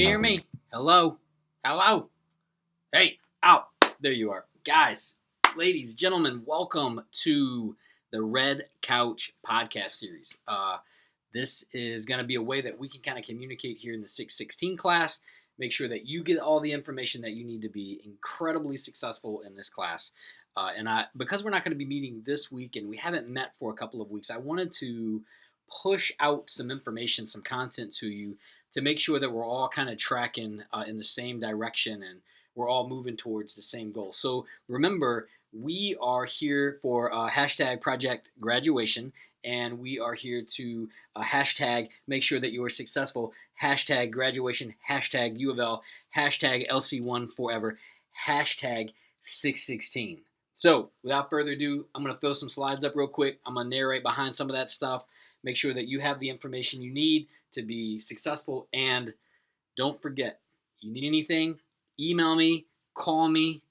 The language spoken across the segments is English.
you hear me? Hello? Hello? Hey, out. There you are. Guys, ladies, gentlemen, welcome to the Red Couch podcast series. This is going to be a way that we can kind of communicate here in the 616 class, make sure that you get all the information that you need to be incredibly successful in this class. Because we're not going to be meeting this week and we haven't met for a couple of weeks, I wanted to push out some information, some content to you to make sure that we're all kind of tracking in the same direction and we're all moving towards the same goal. So remember, we are here for hashtag Project Graduation, and we are here to hashtag make sure that you are successful, hashtag graduation, hashtag U of L, hashtag LC1 forever, hashtag 616. So without further ado, I'm going to throw some slides up real quick. I'm going to narrate behind some of that stuff. Make sure that you have the information you need to be successful. And don't forget, you need anything, email me, call me,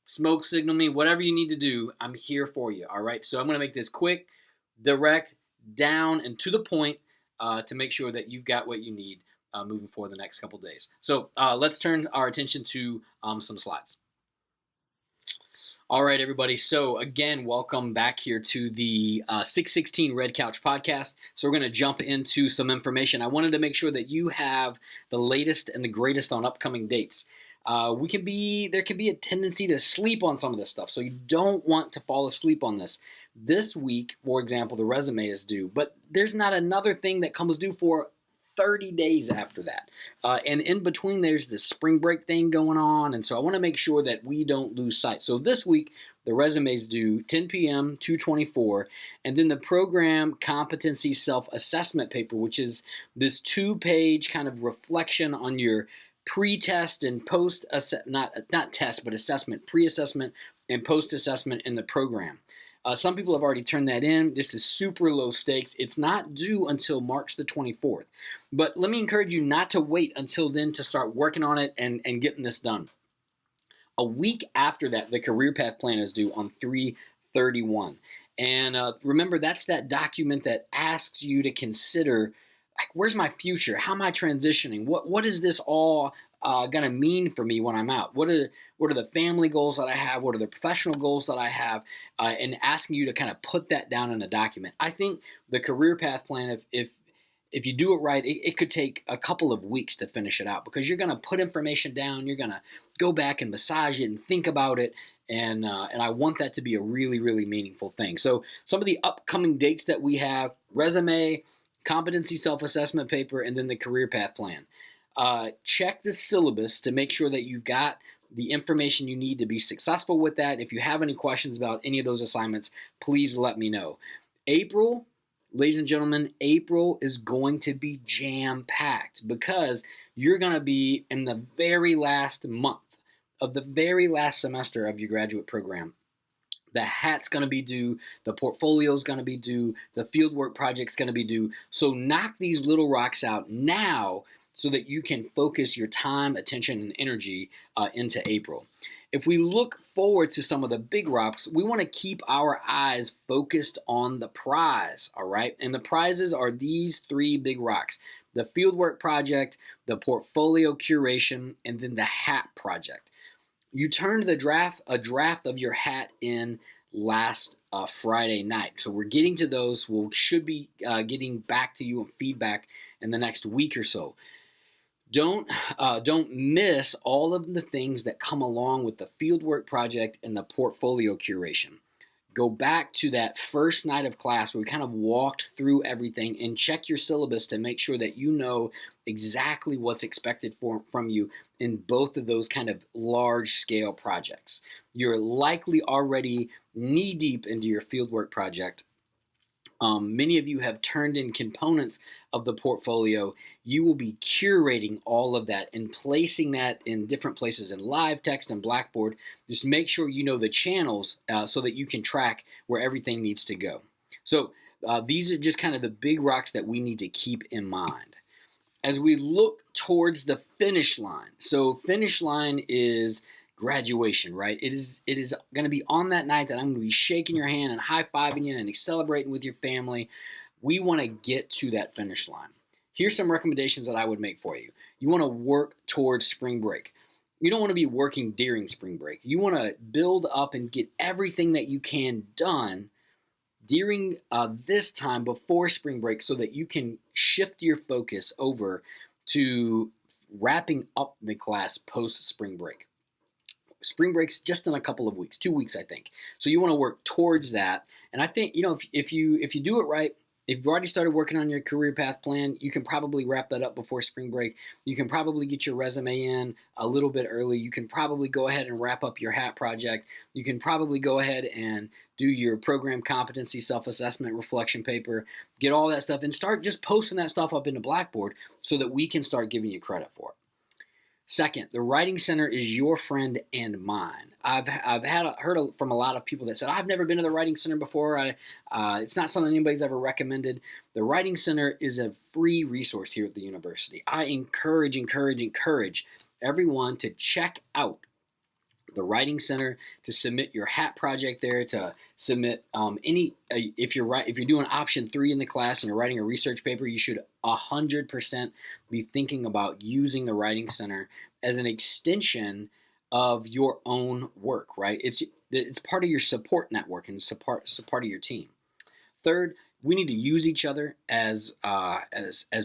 smoke signal me, whatever you need to do, I'm here for you. All right. So I'm going to make this quick, direct, down, and to the point to make sure that you've got what you need moving forward the next couple days. So let's turn our attention to some slides. All right, everybody. So again, welcome back here to the 616 Red Couch podcast. So we're going to jump into some information. I wanted to make sure that you have the latest and the greatest on upcoming dates. There can be a tendency to sleep on some of this stuff. So you don't want to fall asleep on this. This week, for example, the resume is due, but there's not another thing that comes due for 30 days after that. And in between, there's this spring break thing going on. And so I want to make sure that we don't lose sight. So this week, the resumes due 10 p.m., 2/24. And then the program competency self-assessment paper, which is this 2-page kind of reflection on your pre-test and not test, but assessment, pre-assessment and post-assessment in the program. Some people have already turned that in. This is super low stakes. It's not due until March the 24th. But let me encourage you not to wait until then to start working on it and getting this done. A week after that, the career path plan is due on 3/31. And remember, that's that document that asks you to consider, like, where's my future? How am I transitioning? What is this all going to mean for me when I'm out? What are the family goals that I have? What are the professional goals that I have? And asking you to kind of put that down in a document. I think the career path plan, if you do it right, it could take a couple of weeks to finish it out, because you're going to put information down. You're going to go back and massage it and think about it. And I want that to be a really, really meaningful thing. So some of the upcoming dates that we have: resume, competency self-assessment paper, and then the career path plan. Check the syllabus to make sure that you've got the information you need to be successful with that. If you have any questions about any of those assignments, please let me know. April, ladies and gentlemen, April is going to be jam-packed because you're going to be in the very last month of the very last semester of your graduate program. The hat's going to be due, the portfolio's going to be due, the fieldwork project's going to be due. So knock these little rocks out now so that you can focus your time, attention, and energy into April. If we look forward to some of the big rocks, we want to keep our eyes focused on the prize, all right? And the prizes are these 3 big rocks: the fieldwork project, the portfolio curation, and then the hat project. You turned a draft of your hat in last Friday night. So we're getting to those. We should be getting back to you on feedback in the next week or so. Don't miss all of the things that come along with the fieldwork project and the portfolio curation. Go back to that first night of class where we kind of walked through everything, and check your syllabus to make sure that you know exactly what's expected from you in both of those kind of large-scale projects. You're likely already knee-deep into your fieldwork project. Many of you have turned in components of the portfolio. You will be curating all of that and placing that in different places in live text and Blackboard. Just make sure you know the channels so that you can track where everything needs to go. So these are just kind of the big rocks that we need to keep in mind. As we look towards the finish line, so finish line is graduation, right? It is going to be on that night that I'm going to be shaking your hand and high-fiving you and celebrating with your family. We want to get to that finish line. Here's some recommendations that I would make for you. You want to work towards spring break. You don't want to be working during spring break. You want to build up and get everything that you can done during this time before spring break so that you can shift your focus over to wrapping up the class post spring break. Spring break's just in a couple of weeks, 2 weeks, I think. So you want to work towards that. And I think, if you do it right, if you've already started working on your career path plan, you can probably wrap that up before spring break. You can probably get your resume in a little bit early. You can probably go ahead and wrap up your HAT project. You can probably go ahead and do your program competency self-assessment reflection paper, get all that stuff, and start just posting that stuff up into Blackboard so that we can start giving you credit for it. Second, the Writing Center is your friend and mine. I've heard from a lot of people that said, I've never been to the Writing Center before. It's not something anybody's ever recommended. The Writing Center is a free resource here at the university. I encourage everyone to check out the Writing Center, to submit your HAT project there, to submit if you're doing option 3 in the class and you're writing a research paper, you should 100% be thinking about using the Writing Center as an extension of your own work, right? It's part of your support network and it's part of your team. Third, we need to use each other as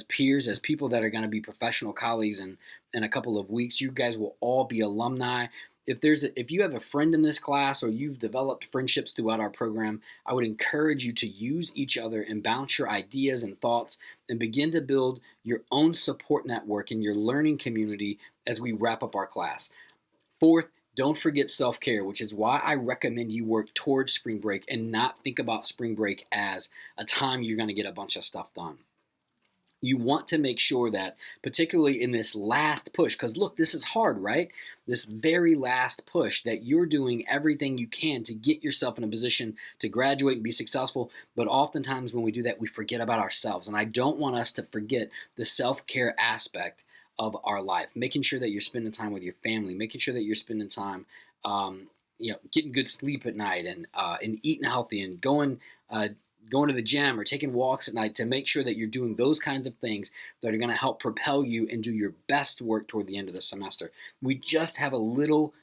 peers, as people that are going to be professional colleagues in a couple of weeks. You guys will all be alumni. If you have a friend in this class or you've developed friendships throughout our program, I would encourage you to use each other and bounce your ideas and thoughts and begin to build your own support network in your learning community as we wrap up our class. Fourth, don't forget self-care, which is why I recommend you work towards spring break and not think about spring break as a time you're going to get a bunch of stuff done. You want to make sure that, particularly in this last push, because look, this is hard, right? This very last push, that you're doing everything you can to get yourself in a position to graduate and be successful. But oftentimes when we do that, we forget about ourselves. And I don't want us to forget the self-care aspect of our life, making sure that you're spending time with your family, making sure that you're spending time, getting good sleep at night and eating healthy and going to the gym or taking walks at night to make sure that you're doing those kinds of things that are going to help propel you and do your best work toward the end of the semester. We just have a little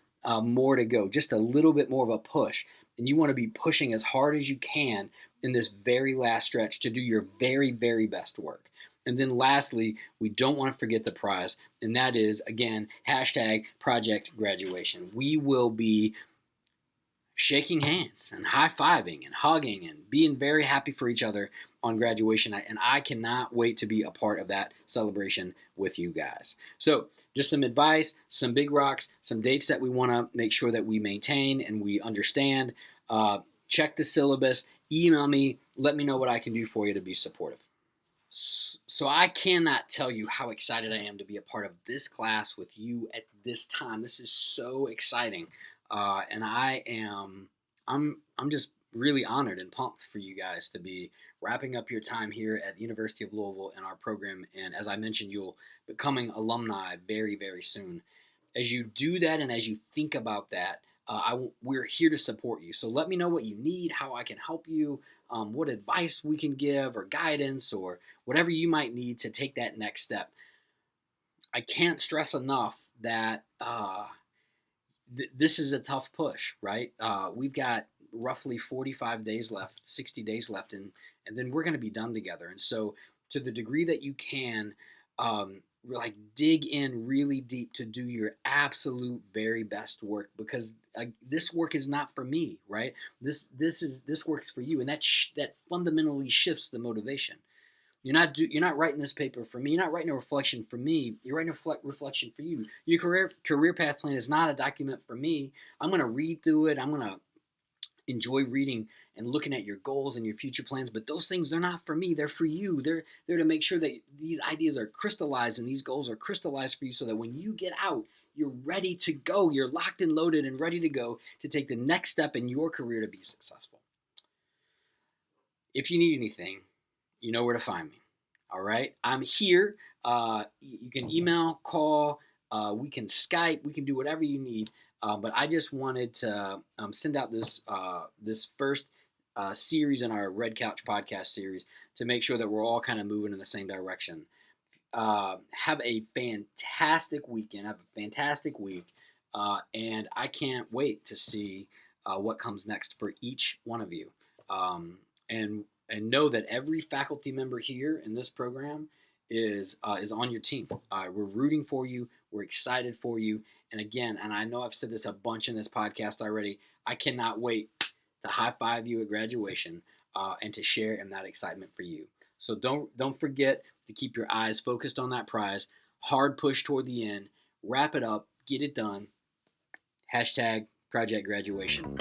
more to go, just a little bit more of a push. And you want to be pushing as hard as you can in this very last stretch to do your very, very best work. And then lastly, we don't want to forget the prize, and that is, again, #project_graduation. We will be shaking hands and high-fiving and hugging and being very happy for each other on graduation night. And I cannot wait to be a part of that celebration with you guys. So just some advice, some big rocks, some dates that we want to make sure that we maintain and we understand. Check the syllabus, email me, let me know what I can do for you to be supportive. So I cannot tell you how excited I am to be a part of this class with you at this time. This is so exciting. And I'm just really honored and pumped for you guys to be wrapping up your time here at the University of Louisville in our program. And as I mentioned, you'll be becoming alumni very, very soon. As you do that and as you think about that, we're here to support you. So let me know what you need, how I can help you, what advice we can give or guidance or whatever you might need to take that next step. I can't stress enough that this is a tough push, right? We've got roughly 45 days left, 60 days left, and then we're going to be done together. And so to the degree that you can, dig in really deep to do your absolute very best work, because this work is not for me, right? This works for you, and that fundamentally shifts the motivation. You're not writing this paper for me. You're not writing a reflection for me. You're writing a reflection for you. Your career path plan is not a document for me. I'm going to read through it. I'm going to enjoy reading and looking at your goals and your future plans. But those things, they're not for me. They're for you. They're to make sure that these ideas are crystallized and these goals are crystallized for you so that when you get out, you're ready to go. You're locked and loaded and ready to go to take the next step in your career to be successful. If you need anything, you know where to find me. All right. I'm here. You can email, call, we can Skype, we can do whatever you need. But I just wanted to send out this first series in our Red Couch podcast series to make sure that we're all kind of moving in the same direction. Have a fantastic weekend. Have a fantastic week. And I can't wait to see what comes next for each one of you. Um, and know that every faculty member here in this program is on your team. We're rooting for you. We're excited for you. And again, and I know I've said this a bunch in this podcast already, I cannot wait to high five you at graduation and to share in that excitement for you. So don't forget to keep your eyes focused on that prize. Hard push toward the end. Wrap it up. Get it done. Hashtag Project Graduation.